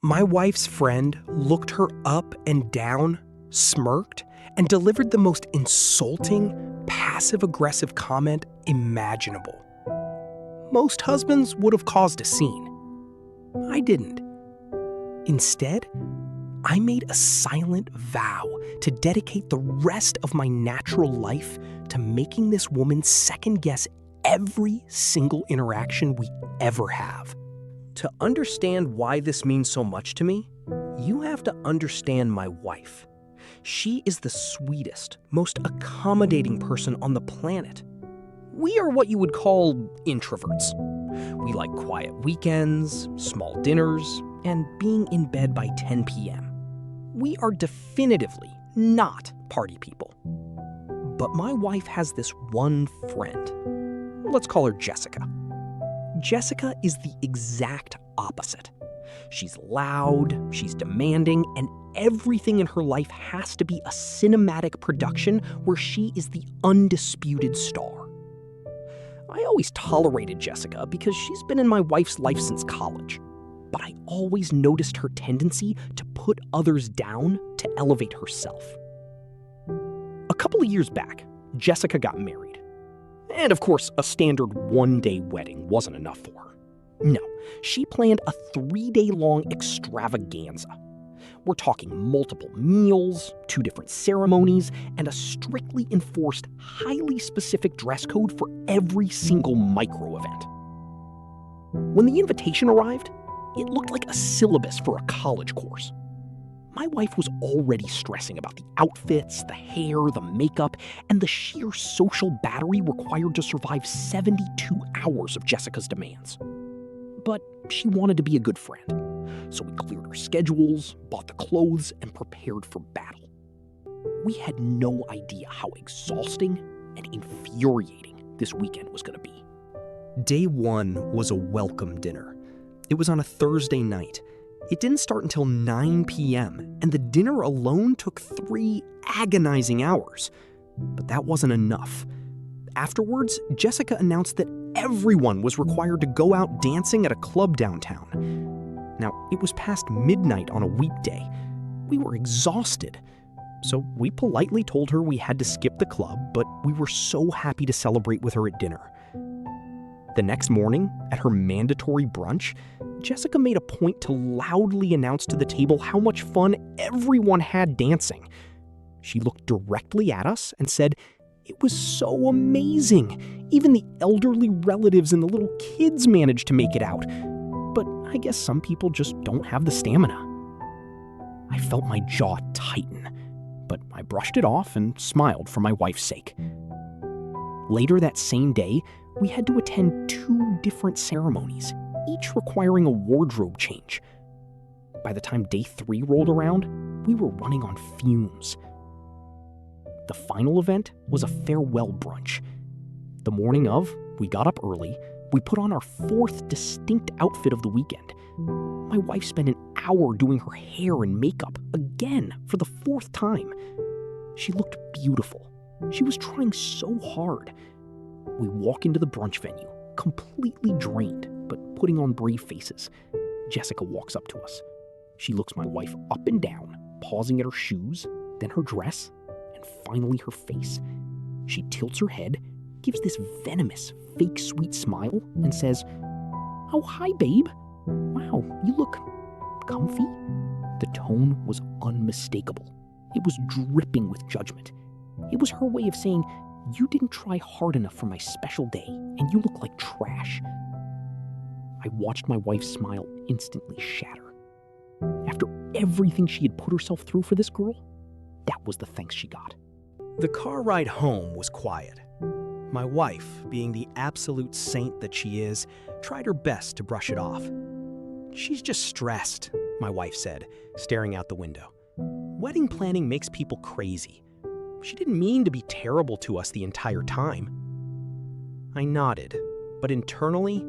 My wife's friend looked her up and down, smirked, and delivered the most insulting, passive-aggressive comment imaginable. Most husbands would have caused a scene. I didn't. Instead, I made a silent vow to dedicate the rest of my natural life to making this woman second-guess every single interaction we ever have. To understand why this means so much to me, you have to understand my wife. She is the sweetest, most accommodating person on the planet. We are what you would call introverts. We like quiet weekends, small dinners, and being in bed by 10 p.m. We are definitively not party people. But my wife has this one friend. Let's call her Jessica. Jessica is the exact opposite. She's loud, she's demanding, and everything in her life has to be a cinematic production where she is the undisputed star. I always tolerated Jessica because she's been in my wife's life since college, but I always noticed her tendency to put others down to elevate herself. A couple of years back, Jessica got married. And of course, a standard one-day wedding wasn't enough for her. No, she planned a 3-day-long extravaganza. We're talking multiple meals, 2 different ceremonies, and a strictly enforced, highly specific dress code for every single micro-event. When the invitation arrived, it looked like a syllabus for a college course. My wife was already stressing about the outfits, the hair, the makeup, and the sheer social battery required to survive 72 hours of Jessica's demands. But she wanted to be a good friend, so we cleared our schedules, bought the clothes, and prepared for battle. We had no idea how exhausting and infuriating this weekend was going to be. Day 1 was a welcome dinner. It was on a Thursday night. It didn't start until 9 p.m., and the dinner alone took 3 agonizing hours. But that wasn't enough. Afterwards, Jessica announced that everyone was required to go out dancing at a club downtown. Now, it was past midnight on a weekday. We were exhausted. So we politely told her we had to skip the club, but we were so happy to celebrate with her at dinner. The next morning, at her mandatory brunch, Jessica made a point to loudly announce to the table how much fun everyone had dancing. She looked directly at us and said, "It was so amazing. Even the elderly relatives and the little kids managed to make it out. But I guess some people just don't have the stamina." I felt my jaw tighten, but I brushed it off and smiled for my wife's sake. Later that same day, we had to attend 2 different ceremonies, each requiring a wardrobe change. By the time day 3 rolled around, we were running on fumes. The final event was a farewell brunch. The morning of, we got up early, we put on our 4th distinct outfit of the weekend. My wife spent an hour doing her hair and makeup, again, for the 4th time. She looked beautiful. She was trying so hard. We walk into the brunch venue, completely drained, but putting on brave faces. Jessica walks up to us. She looks my wife up and down, pausing at her shoes, then her dress, and finally her face. She tilts her head, gives this venomous, fake sweet smile, and says, "Oh, hi, babe. Wow, you look comfy?" The tone was unmistakable. It was dripping with judgment. It was her way of saying, "You didn't try hard enough for my special day, and you look like trash." I watched my wife's smile instantly shatter. After everything she had put herself through for this girl, that was the thanks she got. The car ride home was quiet. My wife, being the absolute saint that she is, tried her best to brush it off. "She's just stressed," my wife said, staring out the window. "Wedding planning makes people crazy. She didn't mean to be terrible to us the entire time." I nodded, but internally,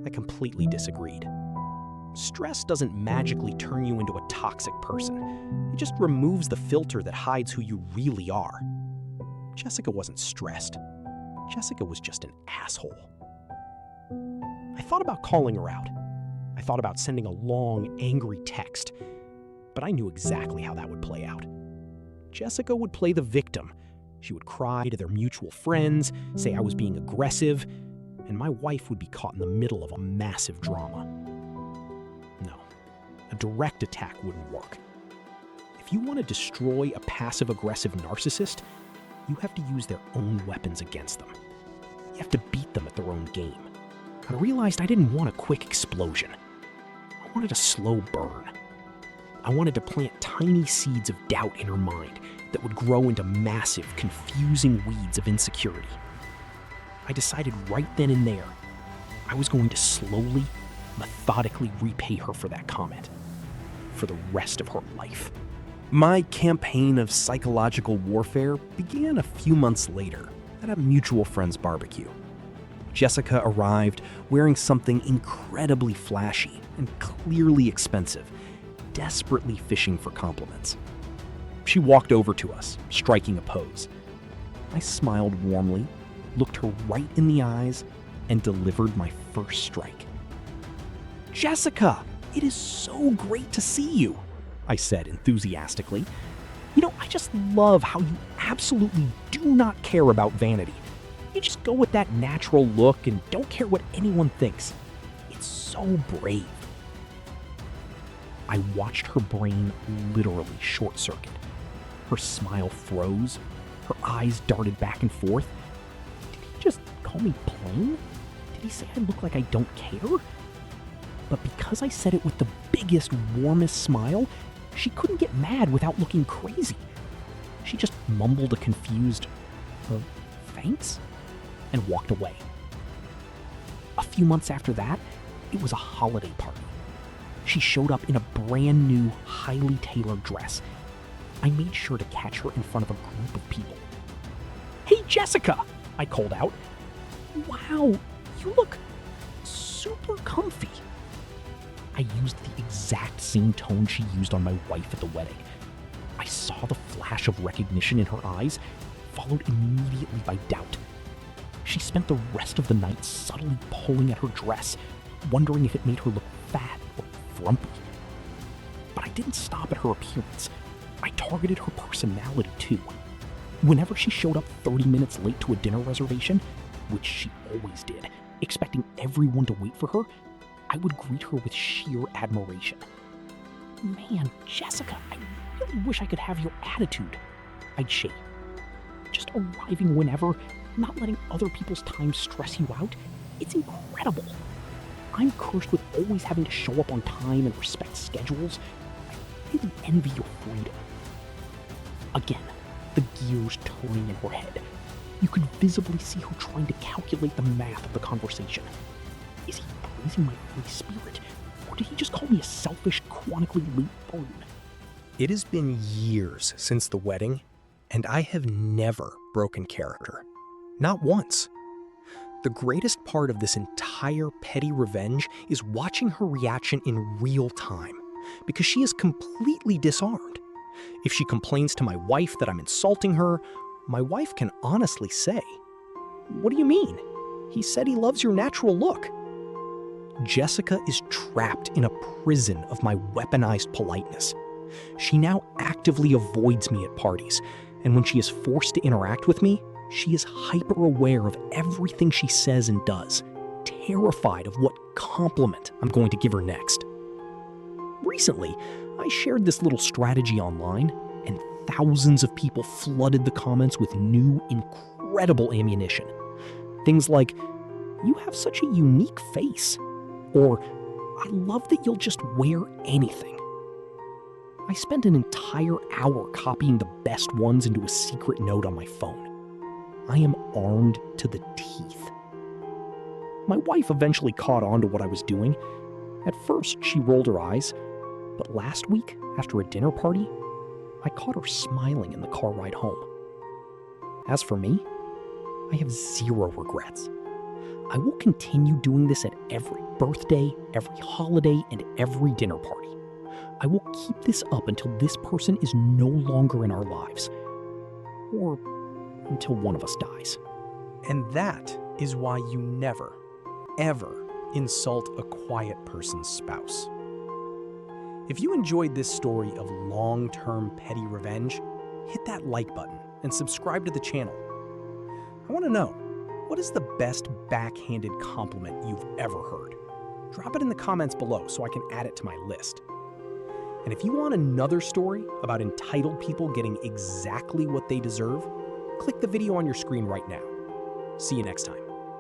I completely disagreed. Stress doesn't magically turn you into a toxic person. It just removes the filter that hides who you really are. Jessica wasn't stressed. Jessica was just an asshole. I thought about calling her out. I thought about sending a long, angry text, but I knew exactly how that would play out. Jessica would play the victim. She would cry to their mutual friends, say I was being aggressive, and my wife would be caught in the middle of a massive drama. No, a direct attack wouldn't work. If you want to destroy a passive-aggressive narcissist, you have to use their own weapons against them. You have to beat them at their own game. I realized I didn't want a quick explosion. I wanted a slow burn. I wanted to plant tiny seeds of doubt in her mind that would grow into massive, confusing weeds of insecurity. I decided right then and there I was going to slowly, methodically repay her for that comment for the rest of her life. My campaign of psychological warfare began a few months later at a mutual friend's barbecue. Jessica arrived wearing something incredibly flashy and clearly expensive, desperately fishing for compliments. She walked over to us, striking a pose. I smiled warmly, looked her right in the eyes, and delivered my first strike. "Jessica, it is so great to see you," I said enthusiastically. "You know, I just love how you absolutely do not care about vanity. You just go with that natural look and don't care what anyone thinks. It's so brave." I watched her brain literally short-circuit. Her smile froze. Her eyes darted back and forth. Did he just call me plain? Did he say I look like I don't care? But because I said it with the biggest, warmest smile, she couldn't get mad without looking crazy. She just mumbled a confused, thanks, and walked away. A few months after that, it was a holiday party. She showed up in a brand new, highly tailored dress. I made sure to catch her in front of a group of people. "Hey, Jessica," I called out. "Wow, you look super comfy." I used the exact same tone she used on my wife at the wedding. I saw the flash of recognition in her eyes, followed immediately by doubt. She spent the rest of the night subtly pulling at her dress, wondering if it made her look fat or frumpy. But I didn't stop at her appearance. I targeted her personality too. Whenever she showed up 30 minutes late to a dinner reservation, which she always did, expecting everyone to wait for her, I would greet her with sheer admiration. "Man, Jessica, I really wish I could have your attitude," I'd say. "Just arriving whenever, not letting other people's time stress you out, it's incredible. I'm cursed with always having to show up on time and respect schedules. I really envy your freedom." Again, the gears turning in her head. You could visibly see her trying to calculate the math of the conversation. Is he praising my free spirit, or did he just call me a selfish, chronically late bone? It has been years since the wedding, and I have never broken character. Not once. The greatest part of this entire petty revenge is watching her reaction in real time, because she is completely disarmed. If she complains to my wife that I'm insulting her, my wife can honestly say, "What do you mean? He said he loves your natural look." Jessica is trapped in a prison of my weaponized politeness. She now actively avoids me at parties, and when she is forced to interact with me, she is hyper-aware of everything she says and does, terrified of what compliment I'm going to give her next. Recently, I shared this little strategy online, and thousands of people flooded the comments with new, incredible ammunition. Things like, "You have such a unique face," or "I love that you'll just wear anything." I spent an entire hour copying the best ones into a secret note on my phone. I am armed to the teeth. My wife eventually caught on to what I was doing. At first, she rolled her eyes, but last week, after a dinner party, I caught her smiling in the car ride home. As for me, I have zero regrets. I will continue doing this at every birthday, every holiday, and every dinner party. I will keep this up until this person is no longer in our lives, or until one of us dies. And that is why you never, ever insult a quiet person's spouse. If you enjoyed this story of long-term petty revenge, hit that like button and subscribe to the channel. I want to know, what is the best backhanded compliment you've ever heard? Drop it in the comments below so I can add it to my list. And if you want another story about entitled people getting exactly what they deserve, click the video on your screen right now. See you next time.